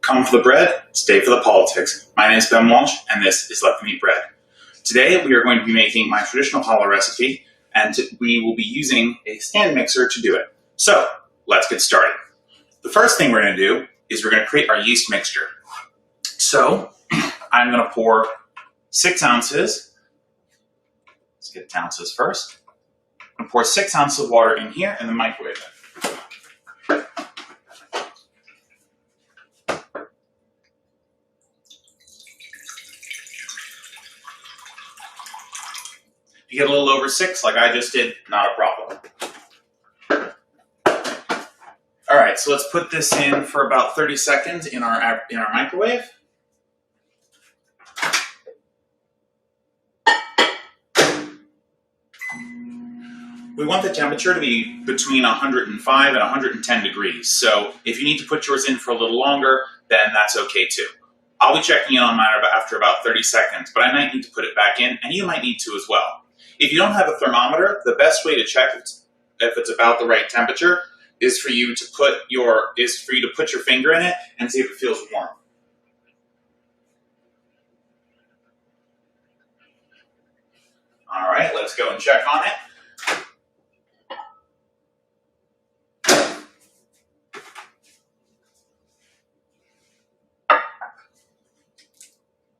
Come for the bread, stay for the politics. My name is Ben Walsh, and this is Let Them Eat Bread. Today we are going to be making my traditional challah recipe, and we will be using a stand mixer to do it. So, let's get started. The first thing we're going to do is we're going to create our yeast mixture. So, I'm going to pour 6 ounces. Let's get ounces first. I'm going to pour 6 ounces of water in here and then microwave it. If you get a little over 6, like I just did, not a problem. All right, so let's put this in for about 30 seconds in our microwave. We want the temperature to be between 105 and 110 degrees. So if you need to put yours in for a little longer, then that's okay too. I'll be checking in on mine after about 30 seconds, but I might need to put it back in, and you might need to as well. If you don't have a thermometer, the best way to check if it's about the right temperature is for you to put your finger in it and see if it feels warm. All right, let's go and check on it.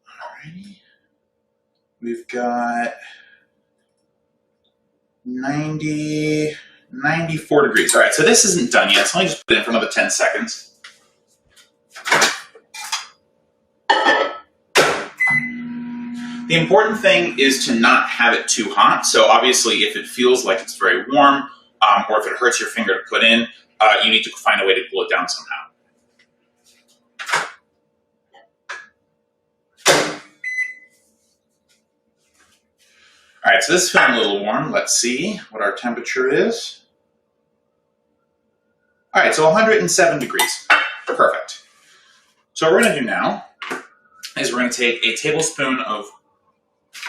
Alrighty. We've got 94 degrees. All right, so this isn't done yet, so let me just put it in for another 10 seconds. The important thing is to not have it too hot. So obviously, if it feels like it's very warm, or if it hurts your finger to put in, you need to find a way to cool it down somehow. All right, so this is feeling a little warm. Let's see what our temperature is. All right, so 107 degrees. Perfect. So what we're going to do now is we're going to take a tablespoon of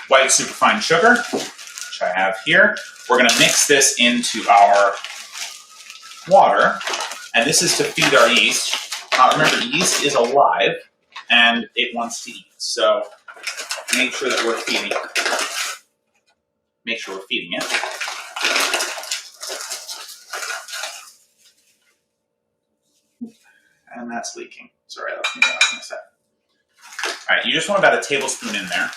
white superfine sugar, which I have here. We're going to mix this into our water, and this is to feed our yeast. Remember, yeast is alive, and it wants to eat, so make sure that we're feeding it. Make sure we're feeding it. And that's leaking. Sorry, that's me in a sec. All right, you just want about a tablespoon in there.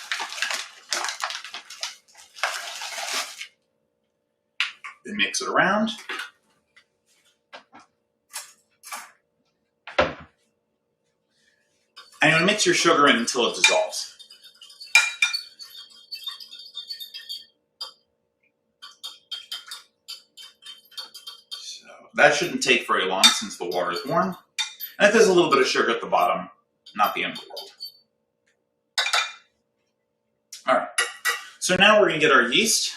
Then mix it around. And you want to mix your sugar in until it dissolves. That shouldn't take very long since the water is warm. And if there's a little bit of sugar at the bottom, not the end of the world. All right, so now we're gonna get our yeast.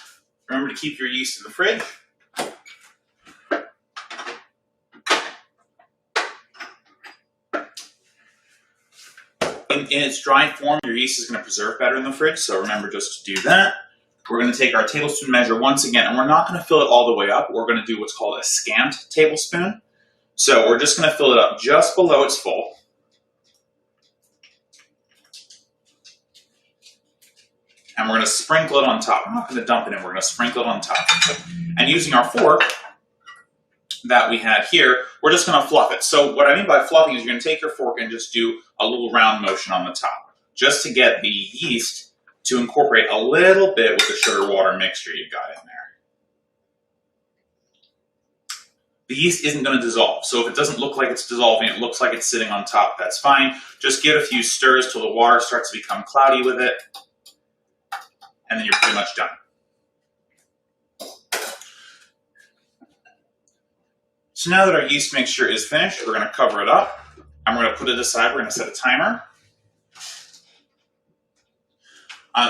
Remember to keep your yeast in the fridge. In its dry form, your yeast is gonna preserve better in the fridge, so remember just to do that. We're going to take our tablespoon measure once again, and we're not going to fill it all the way up. We're going to do what's called a scant tablespoon. So we're just going to fill it up just below its full. And we're going to sprinkle it on top. We're not going to dump it in, we're going to sprinkle it on top. And using our fork that we had here, we're just going to fluff it. So what I mean by fluffing is you're going to take your fork and just do a little round motion on the top, just to get the yeast to incorporate a little bit with the sugar water mixture you've got in there. The yeast isn't going to dissolve, so if it doesn't look like it's dissolving, it looks like it's sitting on top, that's fine. Just give a few stirs till the water starts to become cloudy with it, and then you're pretty much done. So now that our yeast mixture is finished, we're going to cover it up, and we're going to put it aside. We're going to set a timer.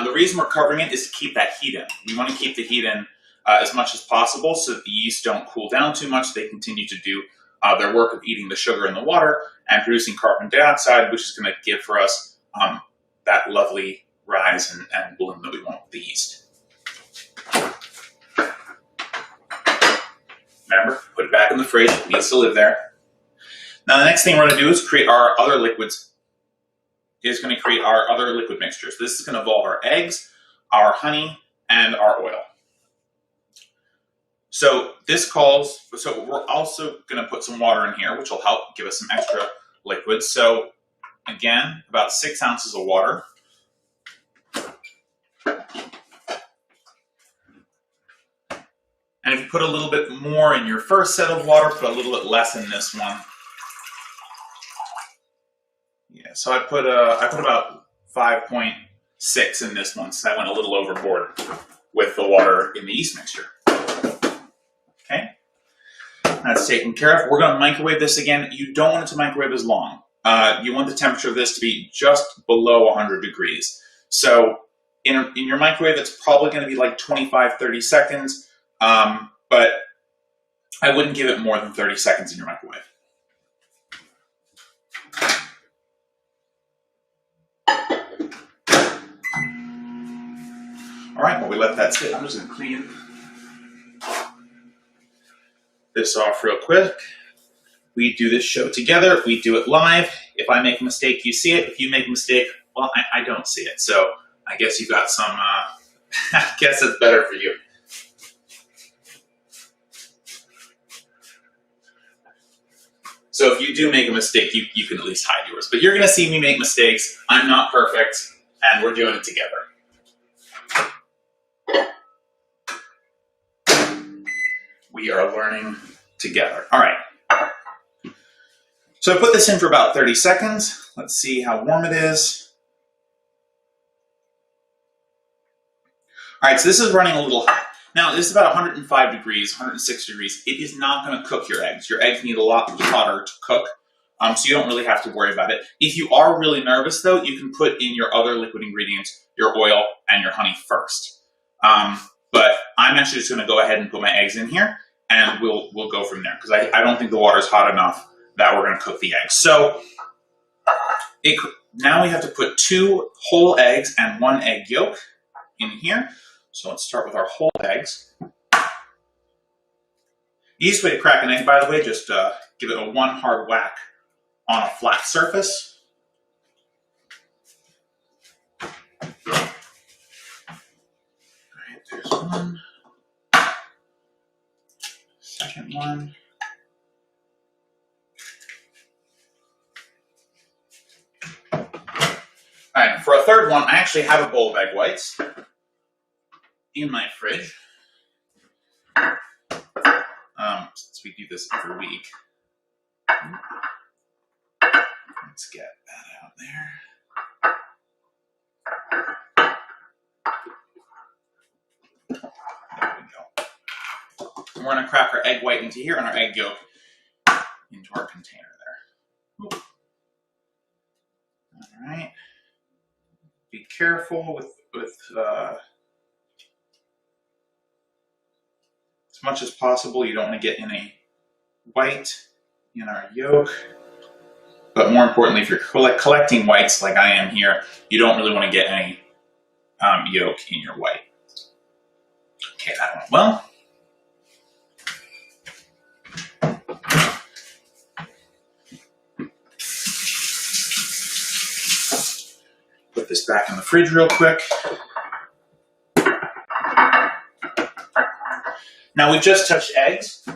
The reason we're covering it is to keep that heat in. We want to keep the heat in as much as possible so that the yeast don't cool down too much. They continue to do their work of eating the sugar in the water and producing carbon dioxide, which is going to give for us that lovely rise and bloom that we want with the yeast. Remember, put it back in the fridge. It needs to live there. Now the next thing we're going to do is create our other liquids. Is going to create our other liquid mixtures. This is going to involve our eggs, our honey, and our oil. So we're also going to put some water in here, which will help give us some extra liquid. So again, about 6 ounces of water. And if you put a little bit more in your first set of water, put a little bit less in this one. Yeah, so I put about 5.6 in this one, so I went a little overboard with the water in the yeast mixture. Okay, that's taken care of. We're going to microwave this again. You don't want it to microwave as long. You want the temperature of this to be just below 100 degrees. So in your microwave, it's probably going to be like 25-30 seconds, but I wouldn't give it more than 30 seconds in your microwave. All right, well, we let that sit. I'm just going to clean this off real quick. We do this show together. We do it live. If I make a mistake, you see it. If you make a mistake, well, I don't see it. So I guess you got some, I guess it's better for you. So if you do make a mistake, you can at least hide yours. But you're going to see me make mistakes. I'm not perfect, and we're doing it together. We are learning together. All right. So I put this in for about 30 seconds. Let's see how warm it is. All right, so this is running a little hot. Now, this is about 105 degrees, 106 degrees. It is not going to cook your eggs. Your eggs need a lot hotter to cook, so you don't really have to worry about it. If you are really nervous, though, you can put in your other liquid ingredients, your oil and your honey first. But I'm actually just going to go ahead and put my eggs in here, and we'll go from there, because I don't think the water is hot enough that we're going to cook the eggs. So now we have to put 2 whole eggs and 1 egg yolk in here. So let's start with our whole eggs. The easiest way to crack an egg, by the way, just give it a 1 hard whack on a flat surface. All right, there's 1. Second one. All right, for a third one, I actually have a bowl of egg whites in my fridge. Since we do this every week. Let's get that out there. There we go. And we're going to crack our egg white into here and our egg yolk into our container there. Ooh. All right. Be careful with as much as possible. You don't want to get any white in our yolk. But more importantly, if you're collecting whites like I am here, you don't really want to get any yolk in your white. Okay, that went well. Put this back in the fridge real quick. Now we just touched eggs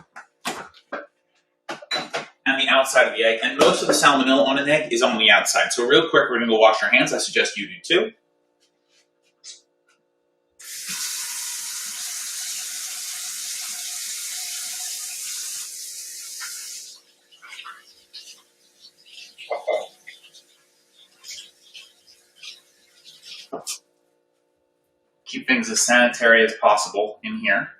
and the outside of the egg, and most of the salmonella on an egg is on the outside. So real quick, we're going to go wash our hands. I suggest you do too. Keep things as sanitary as possible in here.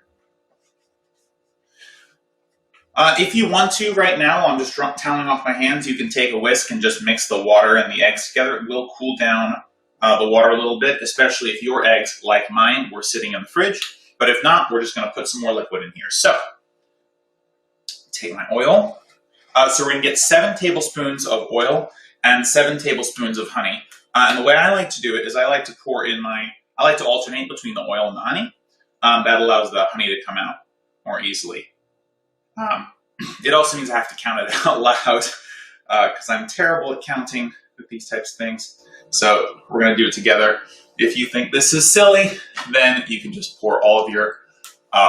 If you want to, right now, I'm just toweling off my hands. You can take a whisk and just mix the water and the eggs together. It will cool down the water a little bit, especially if your eggs, like mine, were sitting in the fridge. But if not, we're just going to put some more liquid in here. So, take my oil. So we're going to get 7 tablespoons of oil and 7 tablespoons of honey. And the way I like to do it is I like to I like to alternate between the oil and the honey. That allows the honey to come out more easily. It also means I have to count it out loud. because I'm terrible at counting with these types of things. So we're going to do it together. If you think this is silly, then you can just pour all of your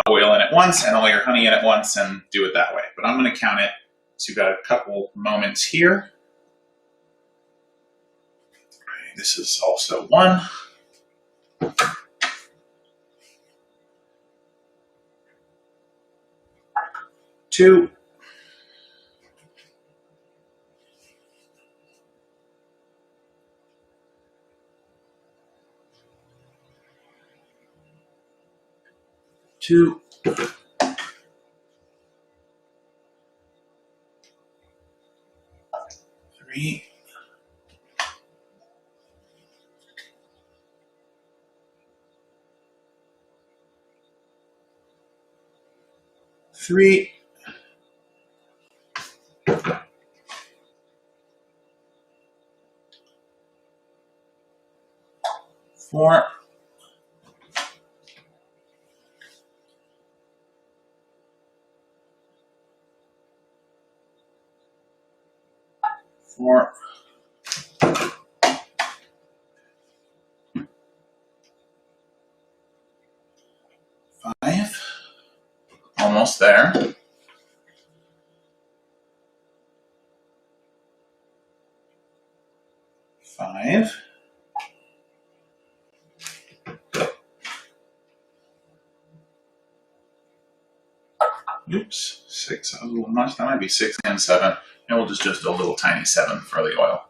oil in at once and all your honey in at once and do it that way. But I'm going to count it. So you've got a couple moments here. This is also 1. 2. 2. 3. 3. 4. 4. 5. Almost there. 5. Oops, 6. That was a little much. That might be 6 and 7. And we'll just a little tiny 7 for the oil.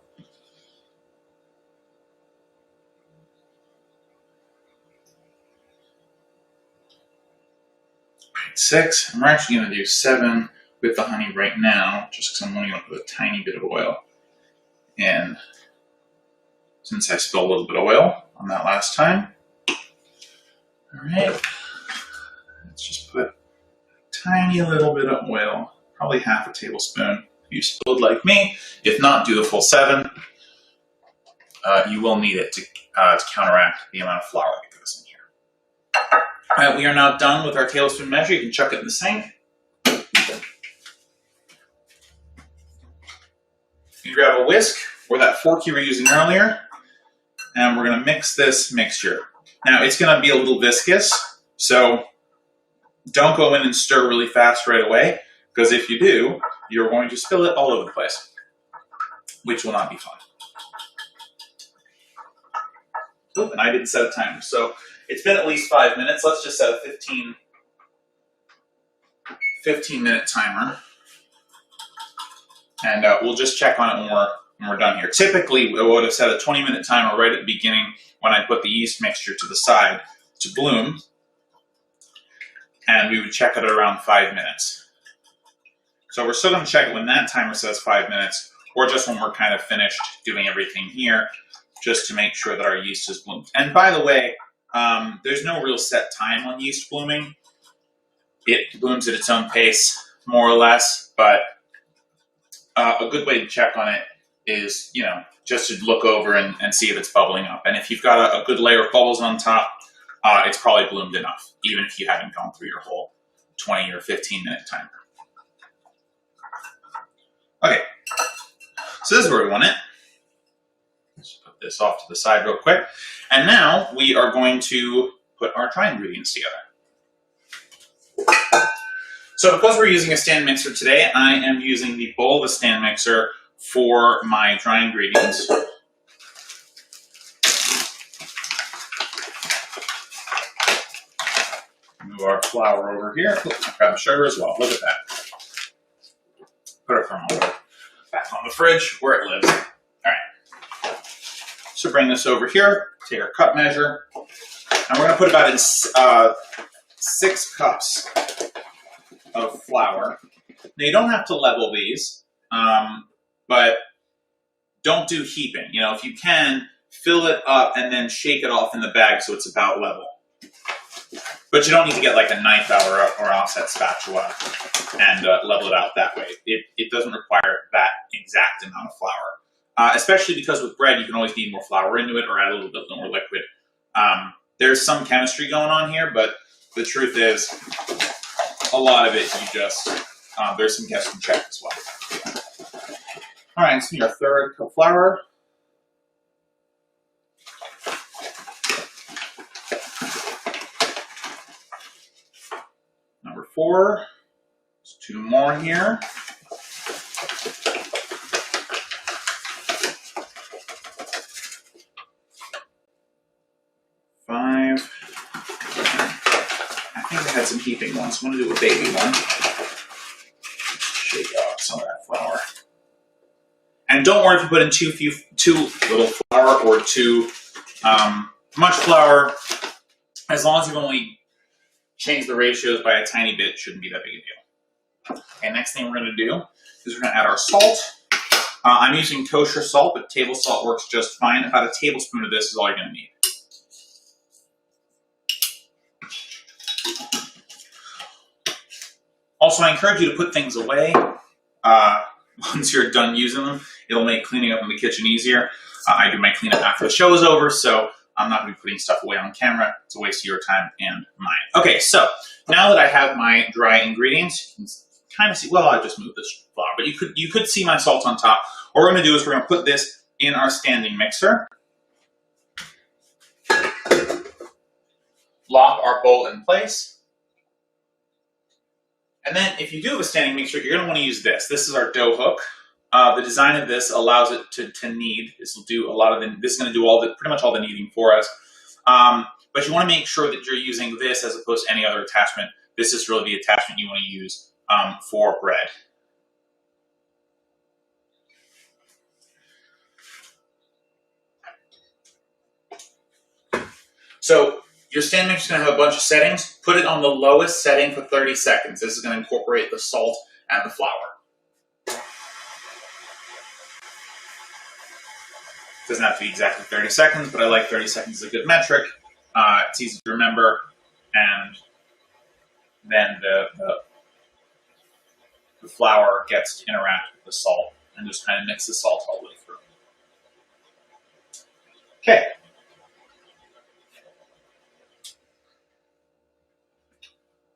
6. And we're actually going to do 7 with the honey right now, just because I'm only going to put a tiny bit of oil in, since I spilled a little bit of oil on that last time. All right, let's just put a tiny little bit of oil, probably half a tablespoon. If you spilled like me, if not, do the full 7. You will need it to counteract the amount of flour that goes in here. All right, we are now done with our tablespoon measure. You can chuck it in the sink. You grab a whisk or that fork you were using earlier, and we're going to mix this mixture. Now, it's going to be a little viscous, so don't go in and stir really fast right away, because if you do, you're going to spill it all over the place, which will not be fun. Oop, and I didn't set a timer, so it's been at least 5 minutes. Let's just set a 15-minute timer, and we'll just check on it when we're done here. Typically, we would have set a 20-minute timer right at the beginning when I put the yeast mixture to the side to bloom, and we would check it at around 5 minutes. So we're still going to check it when that timer says 5 minutes, or just when we're kind of finished doing everything here, just to make sure that our yeast is bloomed. And by the way, there's no real set time on yeast blooming. It blooms at its own pace, more or less, but a good way to check on it is, just to look over and see if it's bubbling up. And if you've got a good layer of bubbles on top, it's probably bloomed enough, even if you haven't gone through your whole 20 or 15-minute timer. Okay, so this is where we want it. Let's put this off to the side real quick. And now we are going to put our dry ingredients together. So because we're using a stand mixer today, I am using the bowl of the stand mixer for my dry ingredients. Move our flour over here. Grab the sugar as well. Look at that. Put our thermometer back on the fridge where it lives. All right. So bring this over here. Take our cup measure, and we're going to put about 6 cups of flour. Now you don't have to level these, but don't do heaping. If you can, fill it up and then shake it off in the bag so it's about level. But you don't need to get like a knife out or offset spatula and level it out that way. It doesn't require that exact amount of flour. Especially because with bread, you can always need more flour into it or add a little bit more liquid. There's some chemistry going on here, but the truth is, a lot of it you just, there's some guess and check as well. All right, so your third cup of flour. Number 4. There's 2 more here. I had some heaping ones. I'm going to do a baby one. Shake out some of that flour. And don't worry if you put in too little flour or too much flour. As long as you've only changed the ratios by a tiny bit, it shouldn't be that big a deal. Okay, next thing we're going to do is we're going to add our salt. I'm using kosher salt, but table salt works just fine. About a tablespoon of this is all you're going to need. Also, I encourage you to put things away once you're done using them. It'll make cleaning up in the kitchen easier. I do my cleanup after the show is over, so I'm not going to be putting stuff away on camera. It's a waste of your time and mine. Okay, so now that I have my dry ingredients, you can kind of see, well, I just moved this flour, but you could see my salt on top. What we're going to do is we're going to put this in our standing mixer. Lock our bowl in place. And then if you do have a standing mixer, you're going to want to use this. This is our dough hook. The design of this allows it to knead. This will do a lot of the, this is going to do pretty much all the kneading for us. But you want to make sure that you're using this as opposed to any other attachment. This is really the attachment you want to use for bread. So your stand mixer is going to have a bunch of settings. Put it on the lowest setting for 30 seconds. This is going to incorporate the salt and the flour. Doesn't have to be exactly 30 seconds, but I like 30 seconds as a good metric. It's easy to remember, and then the flour gets to interact with the salt and just kind of mix the salt all the way through. Okay.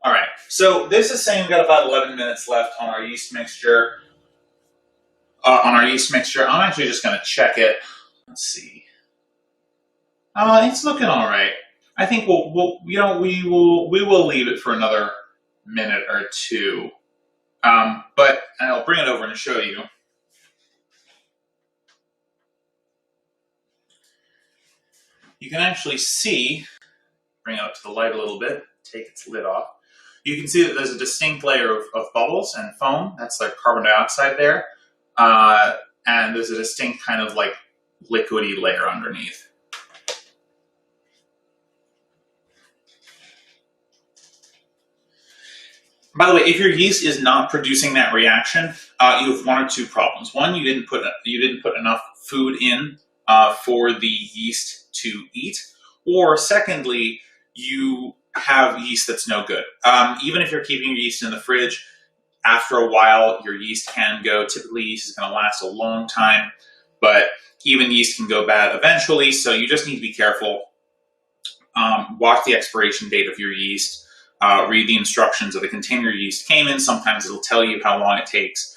All right, so this is saying we've got about 11 minutes left on our yeast mixture. I'm actually just going to check it. Let's see. It's looking all right. I think we will leave it for another minute or two. But I'll bring it over and show you. You can actually see. Bring it up to the light a little bit. Take its lid off. You can see that there's a distinct layer of bubbles and foam. That's like carbon dioxide there. And there's a distinct kind of like liquidy layer underneath. By the way, if your yeast is not producing that reaction, you have 1 or 2 problems. One, you didn't put enough food in for the yeast to eat, or secondly, you have yeast that's no good. Even if you're keeping your yeast in the fridge, after a while, your yeast can go. Typically, yeast is going to last a long time, but even yeast can go bad eventually, so you just need to be careful. Watch the expiration date of your yeast. Read the instructions of the container your yeast came in. Sometimes it'll tell you how long it takes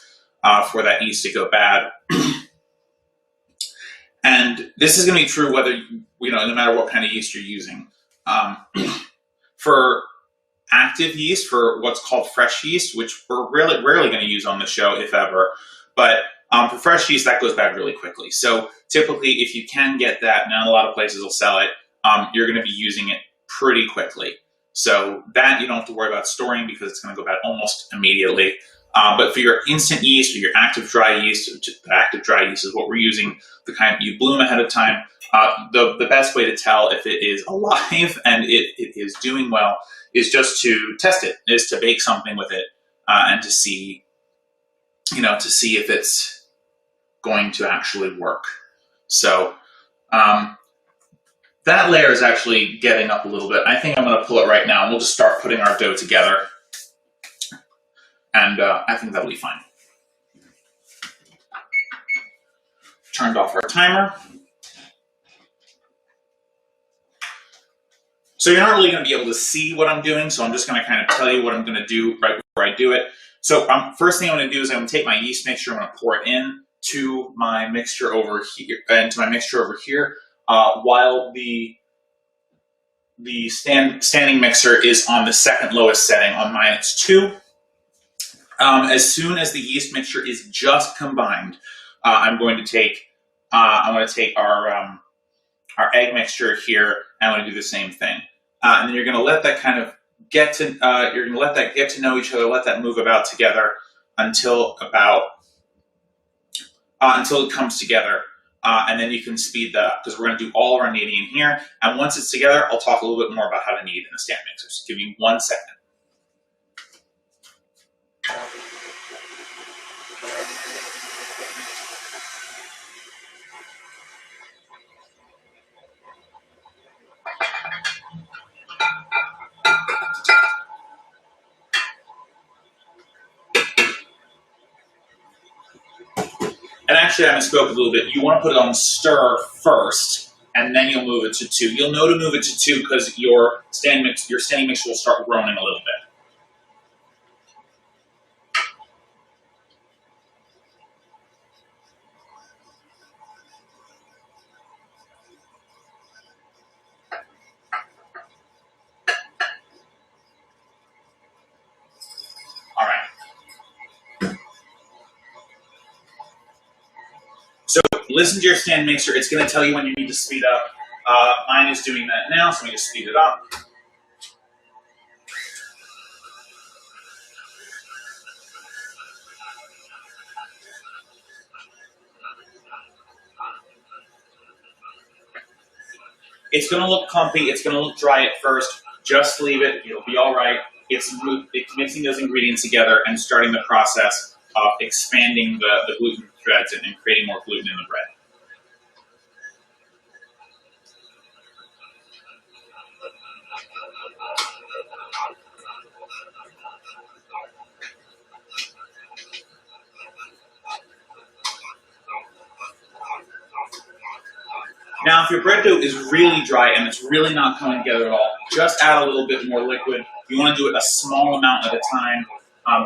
for that yeast to go bad. And this is going to be true whether, no matter what kind of yeast you're using. For active yeast, for what's called fresh yeast, which we're rarely going to use on the show, if ever, but for fresh yeast, that goes bad really quickly. So typically, if you can get that, now a lot of places will sell it, you're going to be using it pretty quickly. So that you don't have to worry about storing because it's going to go bad almost immediately. But for your instant yeast or your active dry yeast, the active dry yeast is what we're using, the kind you bloom ahead of time. The best way to tell if it is alive and it is doing well is just to test it, is to bake something with it and to see, if it's going to actually work. So that layer is actually getting up a little bit. I think I'm going to pull it right now, and we'll just start putting our dough together. And I think that'll be fine. Turned off our timer. So you're not really going to be able to see what I'm doing, so I'm just going to kind of tell you what I'm going to do right before I do it. So first thing I'm going to do is I'm going to take my yeast mixture, I'm going to pour it in to my mixture over here, while the standing mixer is on the second lowest setting. On mine, it's 2. As soon as the yeast mixture is just combined, I'm going to take our egg mixture here, and I'm going to do the same thing. And then you're going to let that kind of get to know each other, let that move about together until it comes together. And then you can speed that up, because we're going to do all of our kneading in here. And once it's together, I'll talk a little bit more about how to knead in the stand mixer. So give me 1 second. And actually, I misspoke a little bit. You want to put it on stir first, and then you'll move it to 2. You'll know to move it to 2 because your standing mixture will start groaning a little bit. All right. So listen to your stand mixer. It's going to tell you when you need to speed up. Mine is doing that now, so let me just speed it up. It's going to look clumpy. It's going to look dry at first. Just leave it. It'll be all right. It's mixing those ingredients together and starting the process of expanding the gluten threads and creating more gluten in the bread. Now, if your bread dough is really dry and it's really not coming together at all, just add a little bit more liquid. You want to do it a small amount at a time.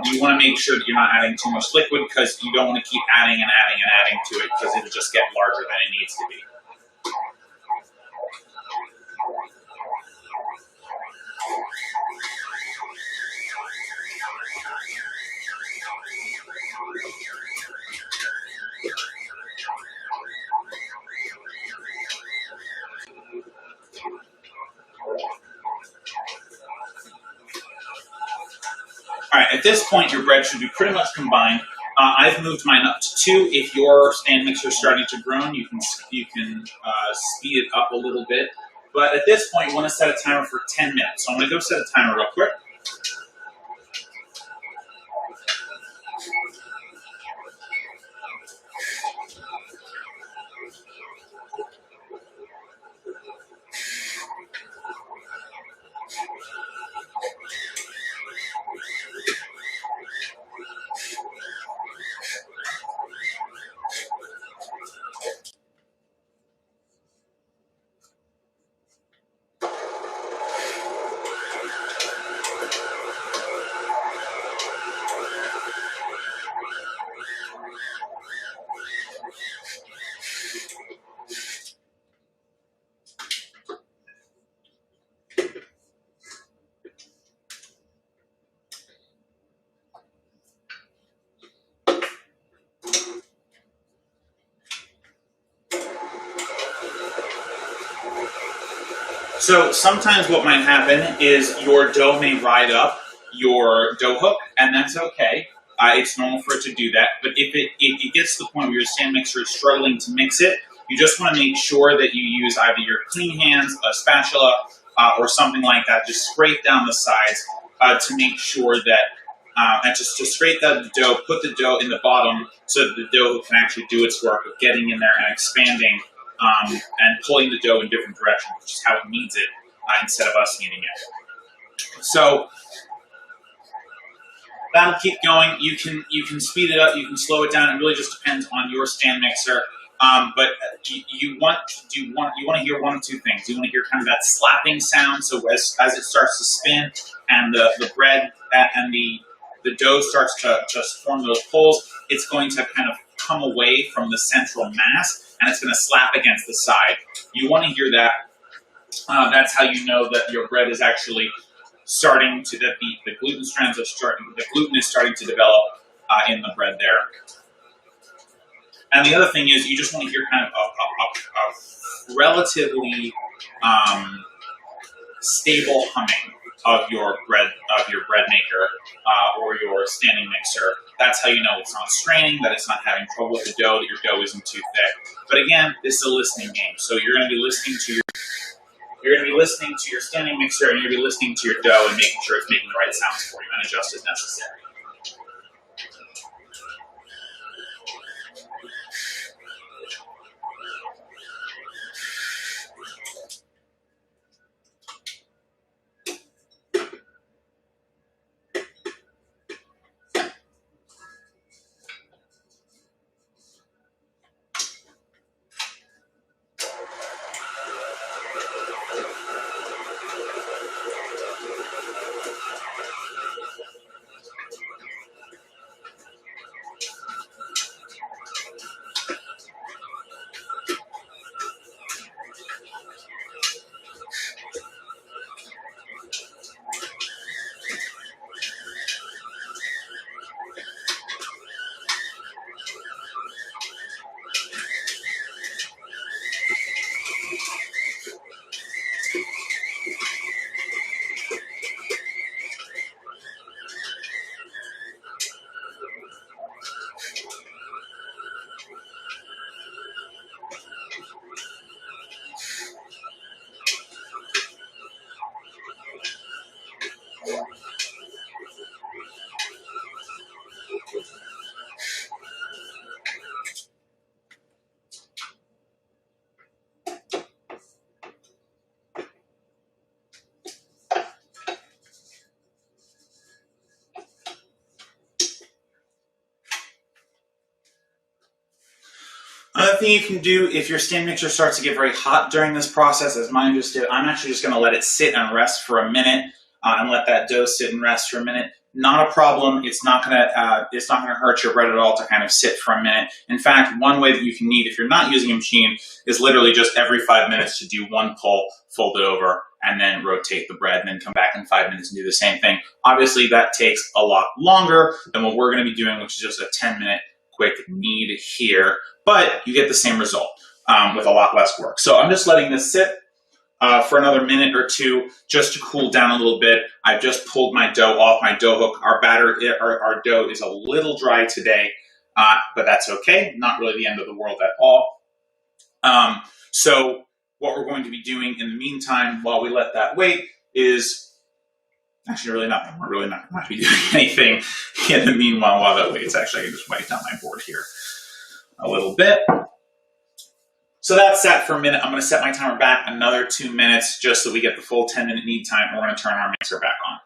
You want to make sure that you're not adding too much liquid, because you don't want to keep adding and adding and adding to it, because it'll just get larger than it needs to be. All right, at this point, your bread should be pretty much combined. I've moved mine up to 2. If your stand mixer is starting to groan, you can speed it up a little bit. But at this point, you want to set a timer for 10 minutes. So I'm going to go set a timer real quick. So sometimes what might happen is your dough may ride up your dough hook, and that's okay. It's normal for it to do that. But if it gets to the point where your stand mixer is struggling to mix it, you just want to make sure that you use either your clean hands, a spatula, or something like that. Just scrape down the sides to make sure that, and just to scrape down the dough, put the dough in the bottom so that the dough can actually do its work of getting in there and expanding and pulling the dough in different directions, which is how it needs it, instead of us kneading it. So that'll keep going. You can speed it up, you can slow it down. It really just depends on your stand mixer. But you want to hear one of two things. You want to hear kind of that slapping sound. So as it starts to spin and the bread and the dough starts to form those pulls, it's going to kind of come away from the central mass, and it's going to slap against the side. You want to hear that. That's how you know that your bread is actually starting to, that the gluten strands are starting, the gluten is starting to develop in the bread there. And the other thing is, you just want to hear kind of a relatively stable humming of your bread maker or your standing mixer. That's how you know it's not straining, that it's not having trouble with the dough, that your dough isn't too thick. But again, this is a listening game, so you're going to be listening to your standing mixer, and you're going to be listening to your dough and making sure it's making the right sounds for you, and adjust as necessary. Another thing you can do if your stand mixer starts to get very hot during this process, as mine just did, I'm actually just going to let it sit and rest for a minute and let that dough sit and rest for a minute. Not a problem. It's not going to hurt your bread at all to kind of sit for a minute. In fact, one way that you can knead if you're not using a machine is literally just every 5 minutes to do one pull, fold it over, and then rotate the bread, and then come back in 5 minutes and do the same thing. Obviously, that takes a lot longer than what we're going to be doing, which is just a 10-minute quick knead here, but you get the same result with a lot less work. So I'm just letting this sit for another minute or two just to cool down a little bit. I've just pulled my dough off my dough hook. Our dough is a little dry today, but that's okay. Not really the end of the world at all. So what we're going to be doing in the meantime while we let that wait is actually really nothing. We're really not going to be doing anything in the meanwhile while that waits. Actually, I can just wipe down my board here a little bit. So that's set for a minute. I'm going to set my timer back another 2 minutes just so we get the full 10-minute knead time, and we're going to turn our mixer back on.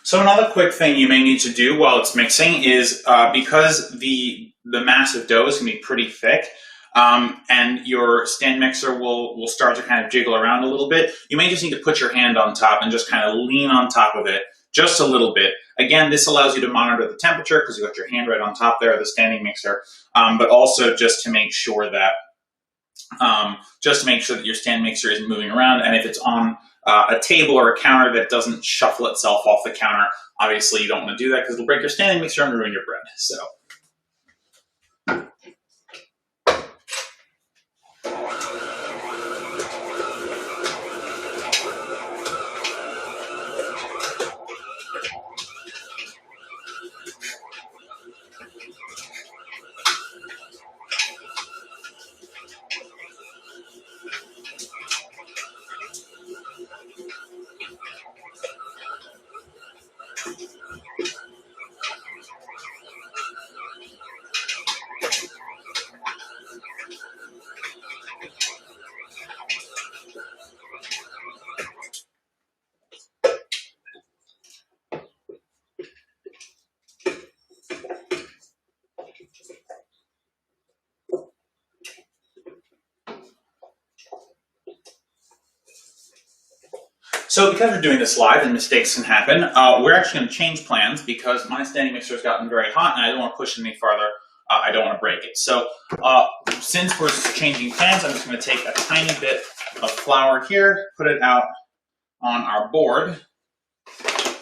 So another quick thing you may need to do while it's mixing is because the mass of dough is going to be pretty thick, and your stand mixer will start to kind of jiggle around a little bit, you may just need to put your hand on top and just kind of lean on top of it just a little bit. Again, this allows you to monitor the temperature because you got your hand right on top there of the standing mixer, but also just to make sure that your stand mixer isn't moving around, and if it's on a table or a counter that doesn't shuffle itself off the counter, obviously you don't want to do that because it'll break your standing mixer and ruin your bread. So because we're doing this live and mistakes can happen, we're actually going to change plans because my standing mixer has gotten very hot and I don't want to push it any farther. I don't want to break it. So since we're changing plans, I'm just going to take a tiny bit of flour here, put it out on our board,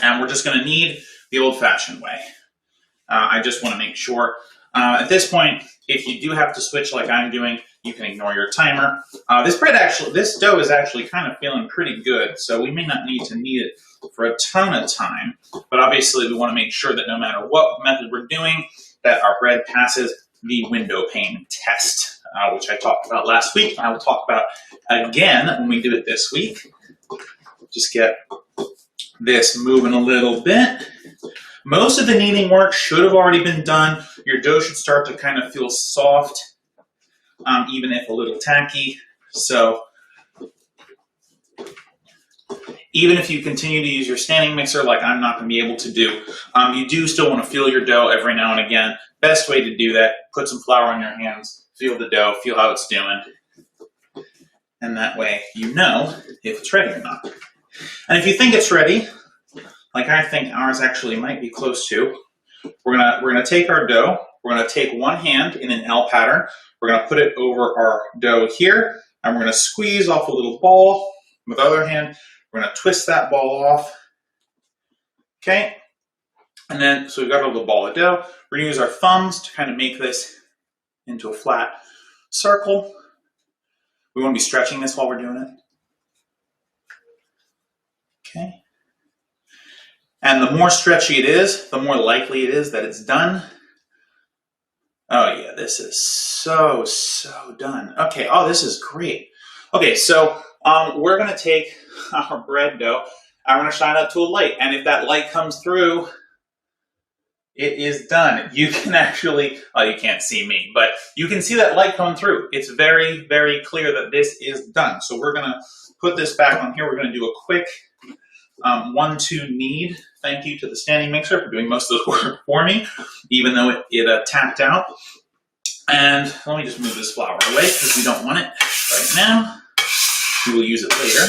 and we're just going to knead the old-fashioned way. I just want to make sure. At this point, if you do have to switch like I'm doing, you can ignore your timer. This dough is actually kind of feeling pretty good, so we may not need to knead it for a ton of time, but obviously we want to make sure that no matter what method we're doing, that our bread passes the window pane test, which I talked about last week. I will talk about again when we do it this week. Just get this moving a little bit. Most of the kneading work should have already been done. Your dough should start to kind of feel soft, even if a little tacky. So even if you continue to use your standing mixer like I'm not going to be able to do, you do still want to feel your dough every now and again. Best way to do that, put some flour on your hands, feel the dough, feel how it's doing, and that way you know if it's ready or not. And if you think it's ready, like I think ours actually might be close to, we're gonna take our dough, we're gonna take one hand in an L pattern, we're gonna put it over our dough here, and we're gonna squeeze off a little ball. With the other hand, we're gonna twist that ball off, okay? And then, so we've got a little ball of dough. We're gonna use our thumbs to kind of make this into a flat circle. We wanna be stretching this while we're doing it. Okay. And the more stretchy it is, the more likely it is that it's done. Oh yeah, this is so done. Okay, oh, this is great. Okay, so we're gonna take our bread dough, I'm gonna shine it to a light, and if that light comes through, it is done. You can actually, oh, you can't see me, but you can see that light come through. It's very, very clear that this is done. So we're gonna put this back on here. We're gonna do a quick 1-2 knead. Thank you to the standing mixer for doing most of the work for me, even though it tapped out. And let me just move this flour away because we don't want it right now. We will use it later.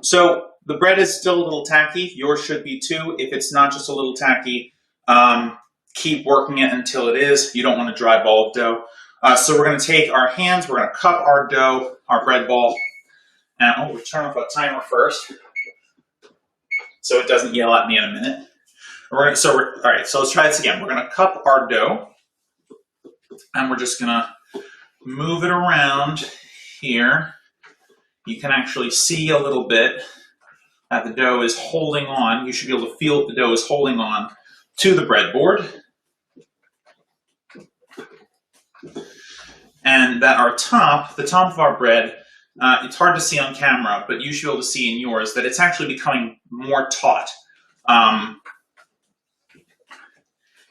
So the bread is still a little tacky. Yours should be too. If it's not just a little tacky, keep working it until it is. You don't want a dry ball of dough. So we're going to take our hands, we're going to cup our dough, our bread ball, and we'll turn off our timer first so it doesn't yell at me in a minute. All right, so let's try this again. We're going to cup our dough, and we're just going to move it around here. You can actually see a little bit that the dough is holding on. You should be able to feel that the dough is holding on to the breadboard. And that our top, the top of our bread, it's hard to see on camera, but you should be able to see in yours that it's actually becoming more taut.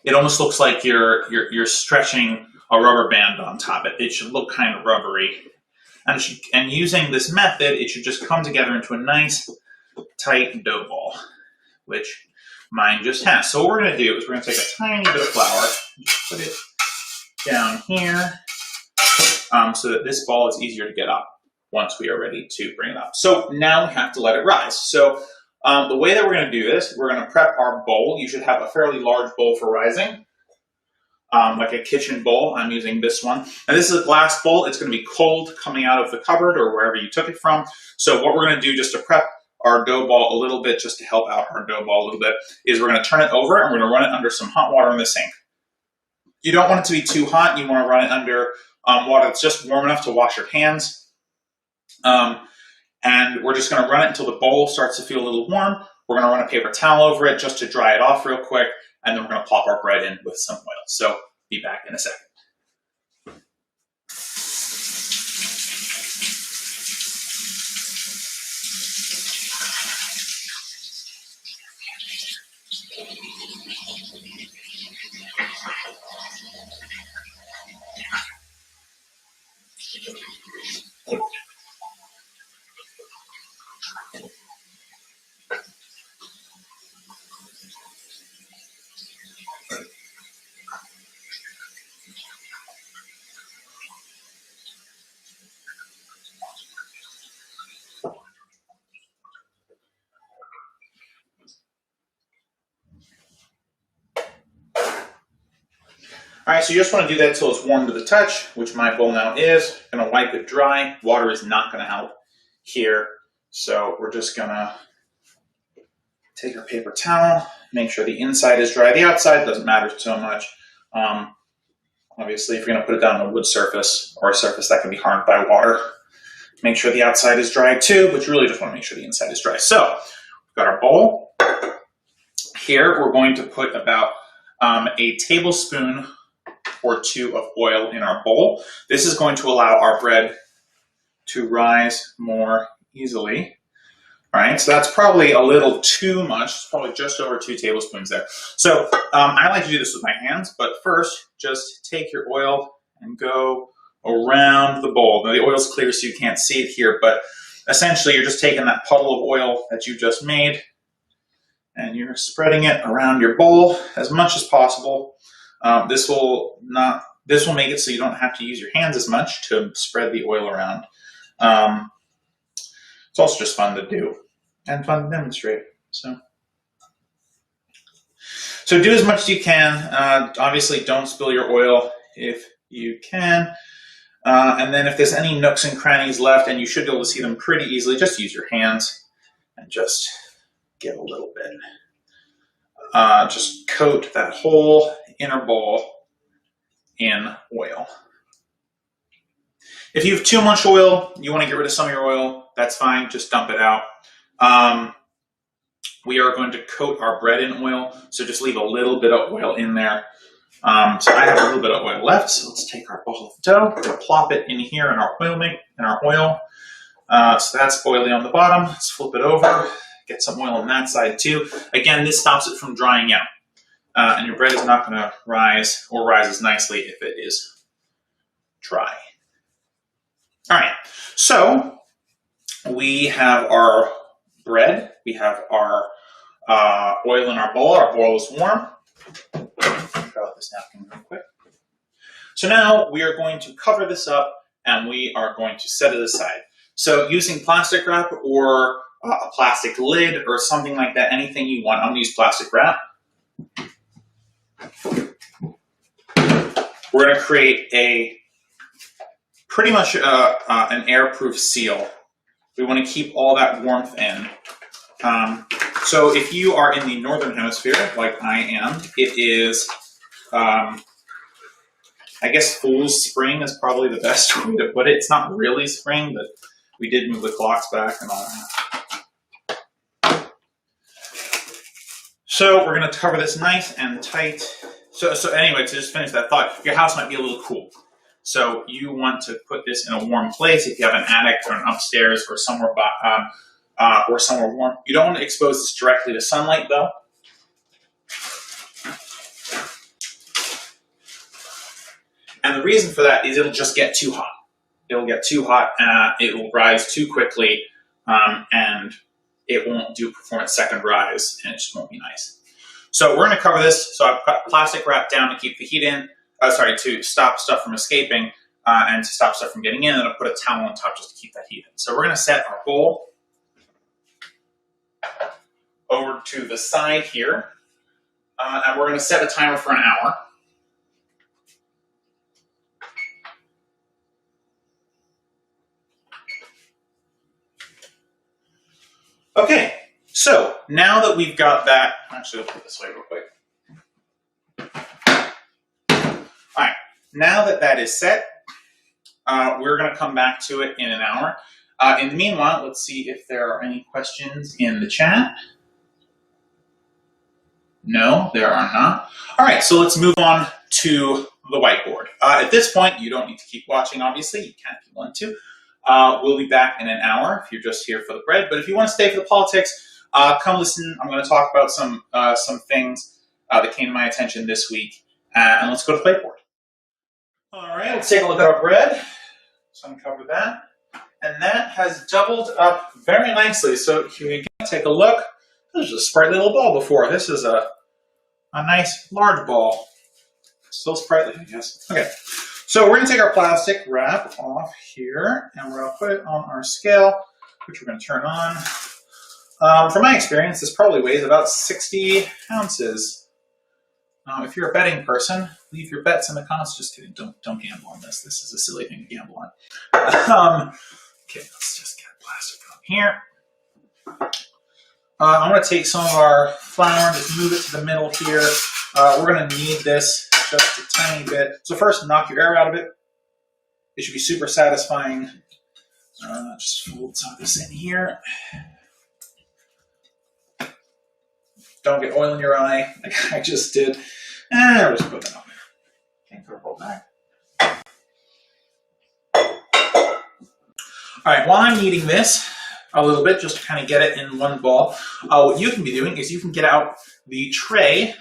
It almost looks like you're stretching a rubber band on top. It should look kind of rubbery. And using this method, it should just come together into a nice, tight dough ball, which mine just has. So what we're going to do is we're going to take a tiny bit of flour, just put it down here, so that this ball is easier to get up once we are ready to bring it up. So now we have to let it rise. So the way that we're going to do this, we're going to prep our bowl. You should have a fairly large bowl for rising, like a kitchen bowl. I'm using this one. And this is a glass bowl. It's going to be cold coming out of the cupboard or wherever you took it from. So what we're going to do just to prep our dough ball a little bit, just to help out our dough ball a little bit, is we're going to turn it over and we're going to run it under some hot water in the sink. You don't want it to be too hot. You want to run it under water that's just warm enough to wash your hands. And we're just going to run it until the bowl starts to feel a little warm. We're going to run a paper towel over it just to dry it off real quick. And then we're going to plop our bread in with some oil. So be back in a second. All right, so you just want to do that until it's warm to the touch, which my bowl now is. I'm going to wipe it dry. Water is not going to help here. So we're just going to take our paper towel, make sure the inside is dry. The outside doesn't matter so much. Obviously, if you're going to put it down on a wood surface or a surface that can be harmed by water, make sure the outside is dry too, but you really just want to make sure the inside is dry. So we've got our bowl. Here, we're going to put about a tablespoon or two of oil in our bowl. This is going to allow our bread to rise more easily. All right, so that's probably a little too much. It's probably just over 2 tablespoons there. So I like to do this with my hands, but first, just take your oil and go around the bowl. Now the oil's clear so you can't see it here, but essentially you're just taking that puddle of oil that you just made and you're spreading it around your bowl as much as possible. This will make it so you don't have to use your hands as much to spread the oil around. It's also just fun to do and fun to demonstrate. So do as much as you can. Obviously, don't spill your oil if you can. And then if there's any nooks and crannies left, and you should be able to see them pretty easily, just use your hands and just get a little bit. Just coat that whole inner bowl in oil. If you have too much oil, you want to get rid of some of your oil, that's fine, just dump it out. We are going to coat our bread in oil, so just leave a little bit of oil in there. So I have a little bit of oil left, so let's take our ball of dough, we'll plop it in here in our oil. So that's oily on the bottom. Let's flip it over, get some oil on that side too. Again, this stops it from drying out. And your bread is not going to rise or rises nicely if it is dry. All right, so we have our bread, we have our oil in our bowl. Our bowl is warm. Try out this napkin real quick. So now we are going to cover this up and we are going to set it aside. So using plastic wrap or a plastic lid or something like that, anything you want. I'm going to use plastic wrap. We're going to create a pretty much an airproof seal. We want to keep all that warmth in. So if you are in the northern hemisphere, like I am, it is, I guess Fool's Spring is probably the best way to put it. It's not really spring, but we did move the clocks back and all that. So we're going to cover this nice and tight. So anyway, to just finish that thought, your house might be a little cool. So you want to put this in a warm place. If you have an attic or an upstairs or somewhere warm, you don't want to expose this directly to sunlight, though. And the reason for that is it'll just get too hot. It'll get too hot, it will rise too quickly, and it won't perform its second rise, and it just won't be nice. So we're going to cover this. So I've got plastic wrap down to keep the heat in, to stop stuff from escaping and to stop stuff from getting in, and I'll put a towel on top just to keep that heat in. So we're going to set our bowl over to the side here, and we're going to set a timer for an hour. Okay, so now that we've got that, actually I'll put it this way real quick. All right, now that that is set, we're going to come back to it in an hour. In the meanwhile, let's see if there are any questions in the chat. No, there are not. All right, so let's move on to the whiteboard. At this point, you don't need to keep watching, obviously. You can if you want to. We'll be back in an hour if you're just here for the bread. But if you want to stay for the politics, come listen. I'm going to talk about some things that came to my attention this week. And let's go to the whiteboard. All right, let's take a look at our bread. Let's uncover that. And that has doubled up very nicely. So here we go. Take a look. This was a sprightly little ball before. This is a nice large ball. Still sprightly, I guess. Okay. So we're going to take our plastic wrap off here, and we're going to put it on our scale, which we're going to turn on. From my experience, this probably weighs about 60 ounces. If you're a betting person, leave your bets in the comments. Just kidding. Don't gamble on this. This is a silly thing to gamble on. Okay, let's just get plastic on here. I'm going to take some of our flour and just move it to the middle here. We're going to knead this just a tiny bit. So first, knock your air out of it. It should be super satisfying. Just fold some of this in here. Don't get oil in your eye like I just did. And I'll just put that on there. Okay, roll back. All right, while I'm kneading this a little bit, just to kind of get it in one ball, what you can be doing is you can get out the tray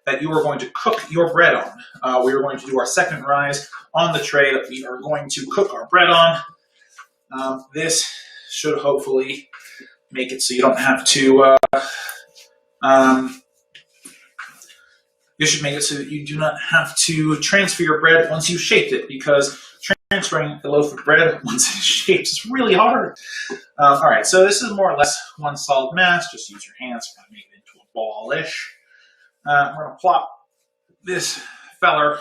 that you are going to cook your bread on. We are going to do our second rise on the tray that we are going to cook our bread on. This should hopefully make it so you don't have to, this should make it so that you do not have to transfer your bread once you've shaped it, because transferring a loaf of bread once it's shaped is really hard. All right, so this is more or less one solid mass. Just use your hands to make it into a ball-ish. We're going to plop this feller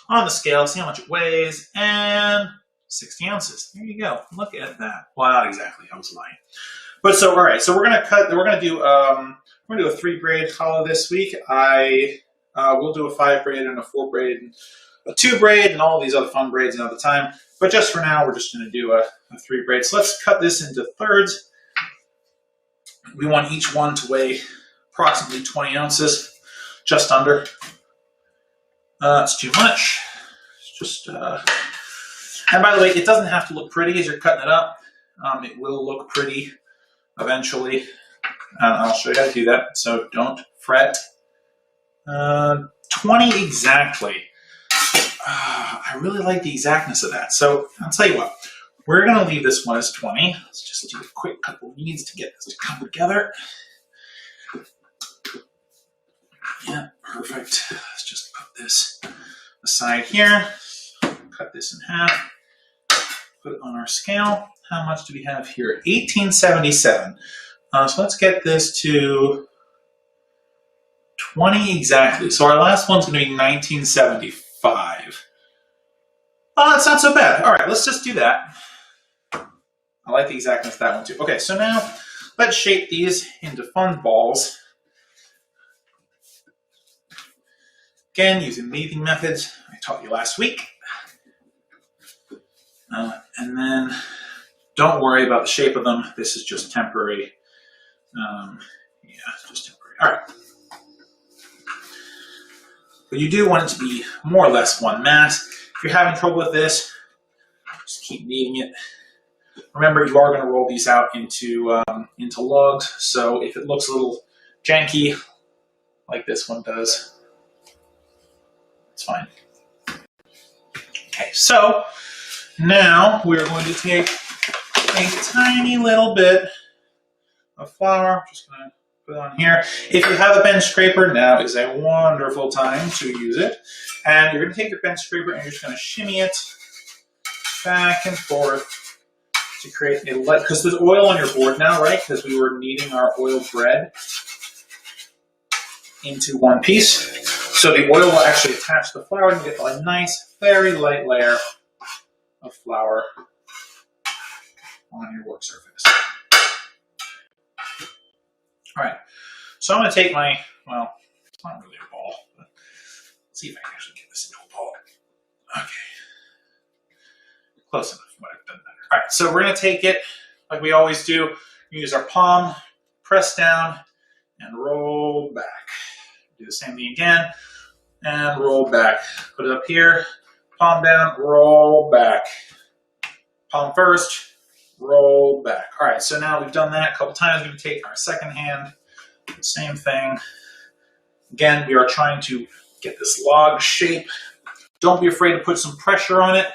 on the scale, see how much it weighs, and 60 ounces. There you go. Look at that. Well, not exactly. I was lying. But so, all right. So we're going to cut. We're going to do. We're going to do a 3 braid challah this week. I will do a 5 braid and a 4 braid, and a 2 braid, and all these other fun braids another time. But just for now, we're just going to do a 3 braid. So let's cut this into thirds. We want each one to weigh approximately 20 ounces. Just under. It's too much. It's just, and by the way, it doesn't have to look pretty as you're cutting it up. It will look pretty eventually. I'll show you how to do that, so don't fret. 20 exactly. I really like the exactness of that. So I'll tell you what, we're going to leave this one as 20. Let's just do a quick couple of kneads to get this to come together. Yeah, perfect. Let's just put this aside here. Cut this in half. Put it on our scale. How much do we have here? 1877. So let's get this to 20 exactly. So our last one's going to be 1975. Oh, that's not so bad. All right, let's just do that. I like the exactness of that one too. Okay, so now let's shape these into fun balls. Again, using kneading methods I taught you last week. And then don't worry about the shape of them. This is just temporary. Yeah, just temporary. All right. But you do want it to be more or less one mass. If you're having trouble with this, just keep kneading it. Remember, you are going to roll these out into logs. So if it looks a little janky, like this one does, it's fine. Okay, so now we're going to take a tiny little bit of flour. I'm just going to put it on here. If you have a bench scraper, now is a wonderful time to use it. And you're going to take your bench scraper and you're just going to shimmy it back and forth to create a light, because there's oil on your board now, right? Because we were kneading our oil bread into one piece. So the oil will actually attach to the flour and you get a nice, very light layer of flour on your work surface. All right, so I'm going to take my, well, it's not really a ball, but let's see if I can actually get this into a ball. Okay, close enough, but it doesn't matter. All right, so we're going to take it like we always do. We use our palm, press down, and roll back. Do the same thing again, and roll back. Put it up here, palm down, roll back. Palm first, roll back. All right, so now we've done that a couple times. We're going to take our second hand, same thing. Again, we are trying to get this log shape. Don't be afraid to put some pressure on it.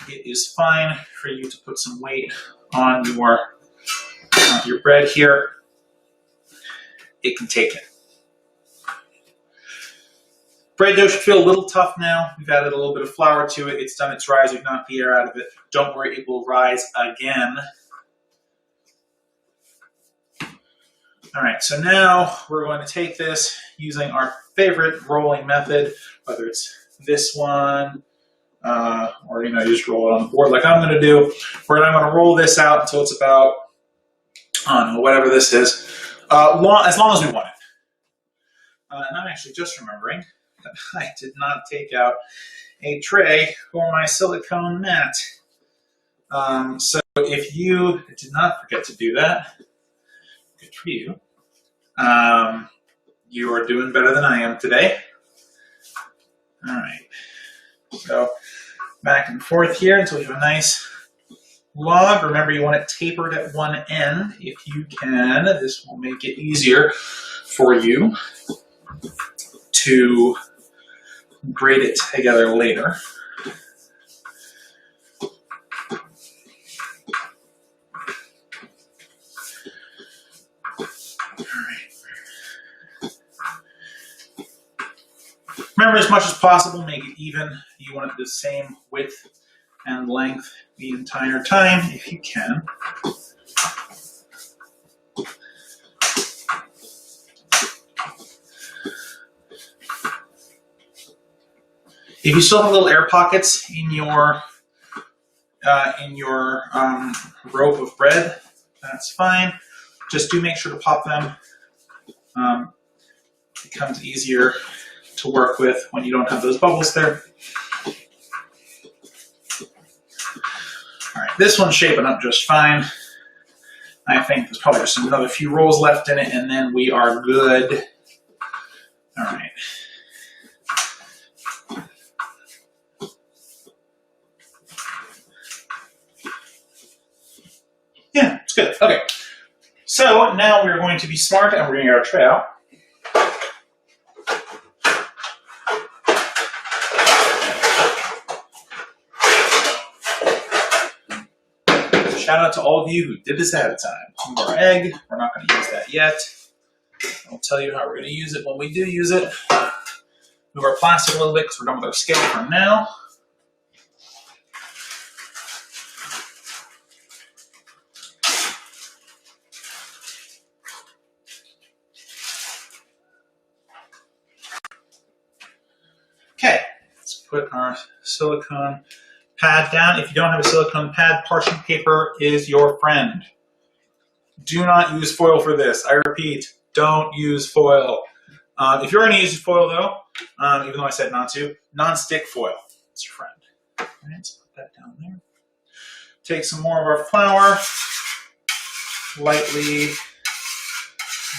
It is fine for you to put some weight on your bread here. It can take it. Bread dough should feel a little tough now. We've added a little bit of flour to it. It's done its rise. We've knocked the air out of it. Don't worry, it will rise again. All right, so now we're going to take this using our favorite rolling method, whether it's this one, or you just roll it on the board like I'm going to do. We're going to roll this out until it's about, I don't know, whatever this is, as long as we want it. And I'm actually just remembering that I did not take out a tray for my silicone mat. So if you did not forget to do that, good for you. You are doing better than I am today. All right. So back and forth here until you have a nice log. Remember, you want it tapered at one end if you can. This will make it easier for you to braid it together later. Remember, as much as possible, make it even. You want it the same width and length the entire time, if you can. If you still have little air pockets in your rope of bread, that's fine. Just do make sure to pop them. It becomes easier to work with when you don't have those bubbles there. All right, this one's shaping up just fine. I think there's probably just another few rolls left in it, and then we are good. All right. Yeah, it's good. Okay. So now we're going to be smart and we're going to get our tray out. Shout out to all of you who did this ahead of time. More egg. We're not going to use that yet. I'll tell you how we're going to use it when we do use it. Move our plastic a little bit because we're done with our scale for now. Okay, let's put our silicone pad down. If you don't have a silicone pad, parchment paper is your friend. Do not use foil for this. I repeat, don't use foil. If you're going to use foil, though, even though I said not to, non-stick foil is your friend. All right, let's put that down there. Take some more of our flour. Lightly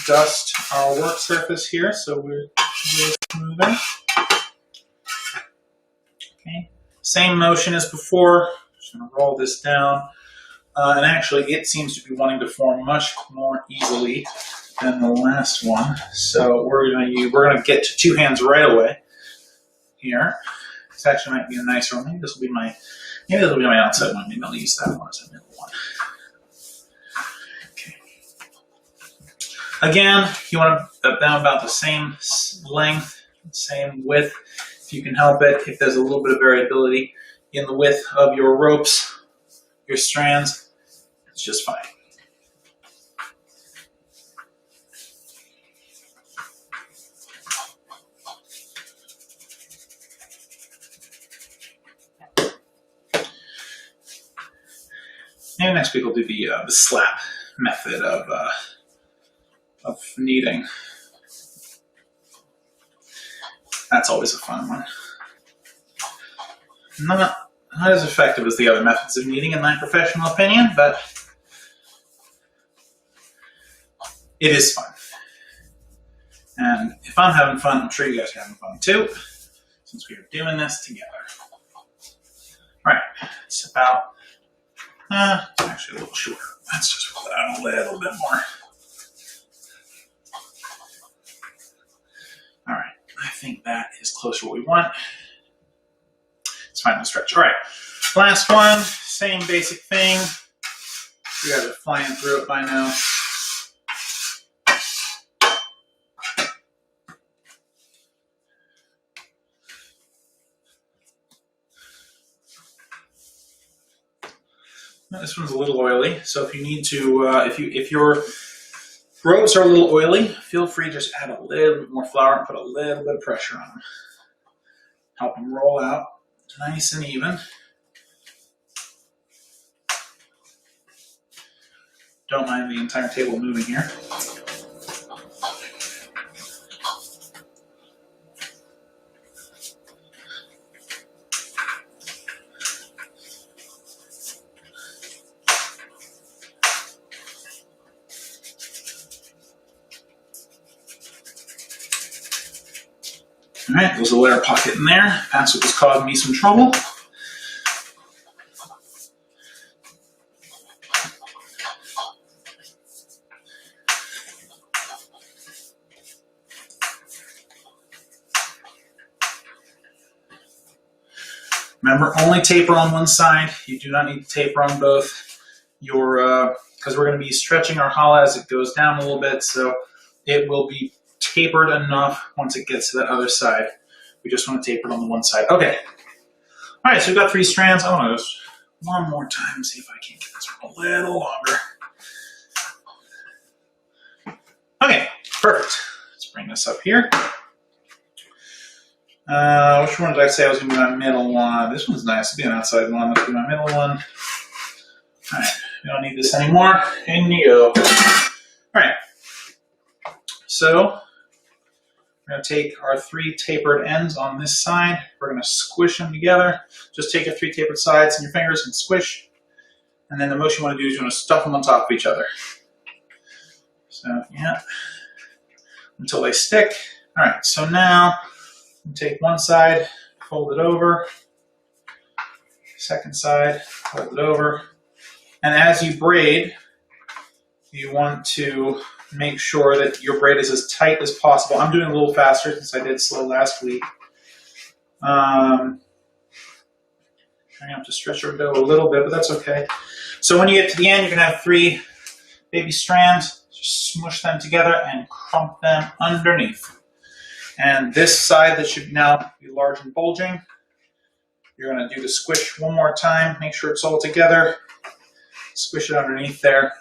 dust our work surface here so we're smoother. Okay. Same motion as before. Just going to roll this down. And actually, it seems to be wanting to form much more easily than the last one. So we're going to get to two hands right away here. This actually might be a nicer one. Maybe this will be my outside one. Maybe I'll use that one as a middle one. Okay. Again, you want them about the same length, same width, if you can help it. If there's a little bit of variability in the width of your ropes, your strands, it's just fine. Maybe next week we'll do the slap method of kneading. That's always a fun one. Not as effective as the other methods of kneading, in my professional opinion, but it is fun. And if I'm having fun, I'm sure you guys are having fun too, since we are doing this together. All right, it's about, it's actually a little shorter. Let's just roll it out a little bit more. All right, I think that is close to what we want. It's fine to stretch. All right, last one, same basic thing. You guys are flying through it by now. This one's a little oily, so if you need to, if your ropes are a little oily, feel free to just add a little bit more flour and put a little bit of pressure on them. Help them roll out nice and even. Don't mind the entire table moving here. All right, there's a layer pocket in there. That's what was causing me some trouble. Remember, only taper on one side. You do not need to taper on both. Because we're going to be stretching our challah as it goes down a little bit, so it will be tapered enough once it gets to the other side. We just want to taper it on the one side. Okay. All right, so we've got 3 strands. I want to just one more time, see if I can get this one a little longer. Okay, perfect. Let's bring this up here. Which one did I say I was going to be my middle one? This one's nice to be an outside one. Let's do my middle one. All right, we don't need this anymore. In you go. All right. So we're going to take our 3 tapered ends on this side. We're going to squish them together. Just take your 3 tapered sides in your fingers and squish. And then the motion you want to do is you want to stuff them on top of each other. So, yeah, until they stick. All right, so now take one side, fold it over. Second side, fold it over. And as you braid, you want to make sure that your braid is as tight as possible. I'm doing a little faster since I did slow last week. I'm going to have to stretch our dough a little bit, but that's okay. So when you get to the end, you're going to have 3 baby strands. Just smush them together and crump them underneath. And this side that should now be large and bulging, you're going to do the squish one more time. Make sure it's all together. Squish it underneath there.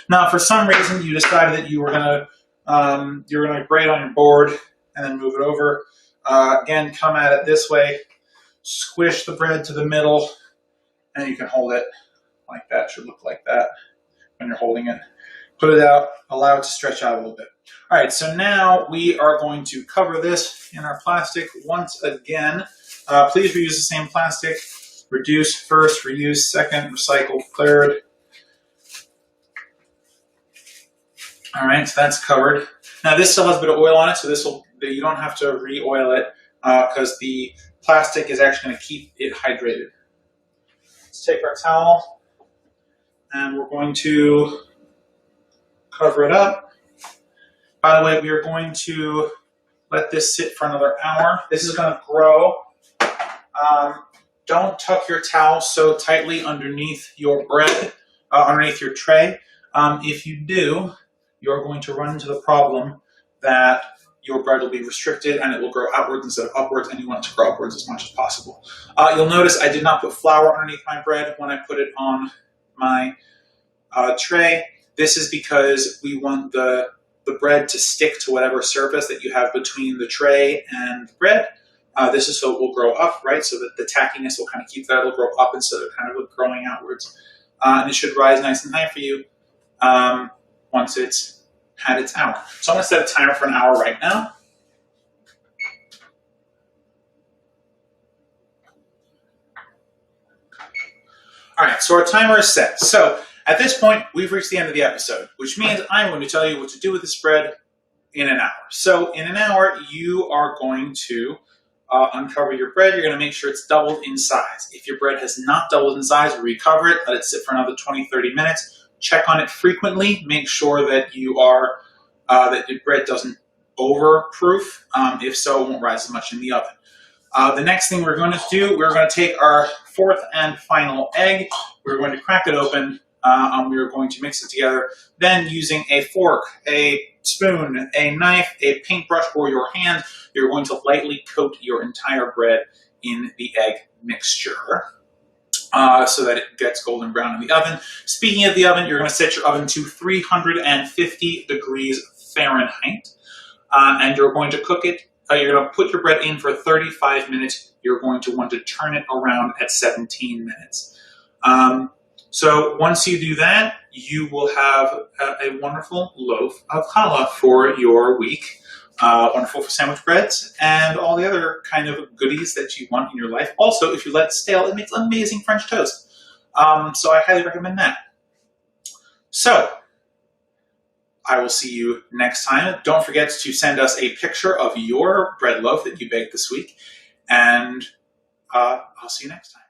Now, for some reason, you decided that you were going to braid on your board and then move it over. Again, come at it this way. Squish the bread to the middle, and you can hold it like that. It should look like that when you're holding it. Put it out. Allow it to stretch out a little bit. All right, so now we are going to cover this in our plastic once again. Please reuse the same plastic. Reduce first, reuse second, recycle third. All right, so that's covered. Now this still has a bit of oil on it, so you don't have to re-oil it because the plastic is actually going to keep it hydrated. Let's take our towel and we're going to cover it up. By the way, we are going to let this sit for another hour. This is going to grow. Don't tuck your towel so tightly underneath your bread, underneath your tray. If you do, you're going to run into the problem that your bread will be restricted and it will grow outwards instead of upwards, and you want it to grow upwards as much as possible. You'll notice I did not put flour underneath my bread when I put it on my tray. This is because we want the bread to stick to whatever surface that you have between the tray and the bread. This is so it will grow up, right? So that the tackiness will kind of keep that. It'll grow up instead of kind of growing outwards. And it should rise nice and high for you once it's had its hour. So I'm going to set a timer for an hour right now. All right, so our timer is set. So at this point, we've reached the end of the episode, which means I'm going to tell you what to do with this bread in an hour. So in an hour, you are going to uncover your bread. You're going to make sure it's doubled in size. If your bread has not doubled in size, recover it, let it sit for another 20-30 minutes. Check on it frequently. Make sure that you are that your bread doesn't overproof. If so, it won't rise as much in the oven. The next thing we're going to do, we're going to take our fourth and final egg. We're going to crack it open. We're going to mix it together. Then using a fork, a spoon, a knife, a paintbrush, or your hand, you're going to lightly coat your entire bread in the egg mixture so that it gets golden brown in the oven. Speaking of the oven, you're going to set your oven to 350 degrees Fahrenheit, and you're going to cook it. You're going to put your bread in for 35 minutes. You're going to want to turn it around at 17 minutes. So once you do that, you will have a wonderful loaf of challah for your week. Wonderful for sandwich breads and all the other kind of goodies that you want in your life. Also, if you let it stale, it makes amazing French toast. So I highly recommend that. So I will see you next time. Don't forget to send us a picture of your bread loaf that you baked this week. And I'll see you next time.